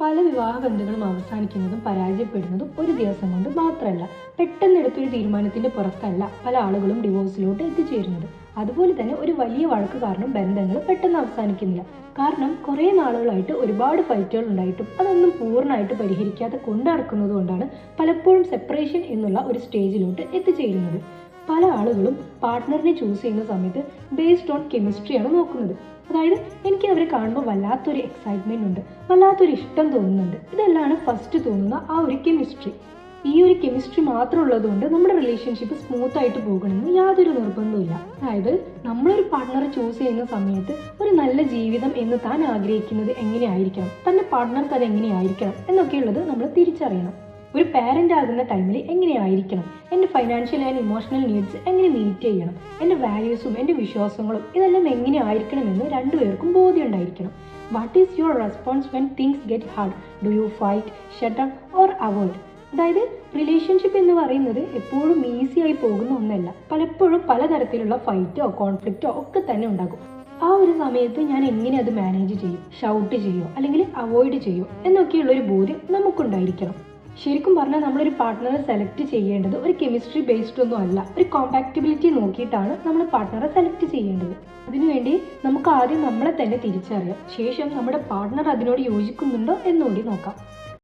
പല വിവാഹ ബന്ധങ്ങളും അവസാനിക്കുന്നതും പരാജയപ്പെടുന്നതും ഒരു ദിവസം കൊണ്ട് മാത്രമല്ല, പെട്ടെന്ന് എടുത്തൊരു തീരുമാനത്തിന്റെ പുറത്തല്ല പല ആളുകളും ഡിവോഴ്സിലോട്ട് എത്തിച്ചേരുന്നത്. അതുപോലെ തന്നെ ഒരു വലിയ വഴക്ക് കാരണം ബന്ധങ്ങൾ പെട്ടെന്ന് അവസാനിക്കുന്നില്ല. കാരണം കുറേ നാളുകളായിട്ട് ഒരുപാട് ഫൈറ്റുകൾ ഉണ്ടായിട്ടും അതൊന്നും പൂർണ്ണമായിട്ട് പരിഹരിക്കാതെ കൊണ്ടു നടക്കുന്നത് കൊണ്ടാണ് പലപ്പോഴും സെപ്പറേഷൻ എന്നുള്ള ഒരു സ്റ്റേജിലോട്ട് എത്തിച്ചേരുന്നത്. പല ആളുകളും പാർട്ട്ണറിനെ ചൂസ് ചെയ്യുന്ന സമയത്ത് ബേസ്ഡ് ഓൺ കെമിസ്ട്രിയാണ് നോക്കുന്നത്. അതായത് എനിക്ക് അവരെ കാണുമ്പോൾ വല്ലാത്തൊരു എക്സൈറ്റ്മെന്റ് ഉണ്ട്, വല്ലാത്തൊരു ഇഷ്ടം തോന്നുന്നുണ്ട്. ഇതെല്ലാം ഫസ്റ്റ് തോന്നുന്ന ആ ഒരു കെമിസ്ട്രി. ഈ ഒരു കെമിസ്ട്രി മാത്രം ഉള്ളതുകൊണ്ട് നമ്മുടെ റിലേഷൻഷിപ്പ് സ്മൂത്ത് ആയിട്ട് പോകണമെന്ന് യാതൊരു നിർബന്ധമില്ല. അതായത് നമ്മളൊരു പാർട്ട്ണറെ ചൂസ് ചെയ്യുന്ന സമയത്ത് ഒരു നല്ല ജീവിതം എന്ന് താൻ ആഗ്രഹിക്കുന്നത് എങ്ങനെയായിരിക്കണം, തൻ്റെ പാർട്ട്ണർക്ക് അത് എങ്ങനെയായിരിക്കണം എന്നൊക്കെയുള്ളത് നമ്മൾ തിരിച്ചറിയണം. ഒരു പാരൻ്റ് ആകുന്ന ടൈമിൽ എങ്ങനെയായിരിക്കണം, എൻ്റെ ഫൈനാൻഷ്യൽ ആൻഡ് ഇമോഷണൽ നീഡ്സ് എങ്ങനെ മീറ്റ് ചെയ്യണം, എൻ്റെ വാല്യൂസും എൻ്റെ വിശ്വാസങ്ങളും ഇതെല്ലാം എങ്ങനെ ആയിരിക്കണമെന്ന് രണ്ടുപേർക്കും ബോധ്യം ഉണ്ടായിരിക്കണം. What is your response when things get hard? Do you fight, shut down or avoid? അതായത് റിലേഷൻഷിപ്പ് എന്ന് പറയുന്നത് എപ്പോഴും ഈസി ആയി പോകുന്ന ഒന്നല്ല. പലപ്പോഴും പലതരത്തിലുള്ള ഫൈറ്റോ കോൺഫ്ലിക്റ്റോ ഒക്കെ തന്നെ ഉണ്ടാകും. ആ ഒരു സമയത്ത് ഞാൻ എങ്ങനെ അത് മാനേജ് ചെയ്യും, ഷൗട്ട് ചെയ്യോ അല്ലെങ്കിൽ അവോയ്ഡ് ചെയ്യോ എന്നൊക്കെയുള്ളൊരു ബോധ്യം നമുക്കുണ്ടായിരിക്കണം. ശരിക്കും പറഞ്ഞാൽ നമ്മളൊരു പാർട്ട്ണറെ സെലക്ട് ചെയ്യേണ്ടത് ഒരു കെമിസ്ട്രി ബേസ്ഡ് ഒന്നും അല്ല, ഒരു കോമ്പാക്റ്റബിലിറ്റി നോക്കിയിട്ടാണ് നമ്മൾ പാർട്ട്ണറെ സെലക്ട് ചെയ്യേണ്ടത്. അതിനുവേണ്ടി നമുക്ക് ആദ്യം നമ്മളെ തന്നെ തിരിച്ചറിയാം, ശേഷം നമ്മുടെ പാർട്ട്ണർ അതിനോട് യോജിക്കുന്നുണ്ടോ എന്നുകൂടി നോക്കാം.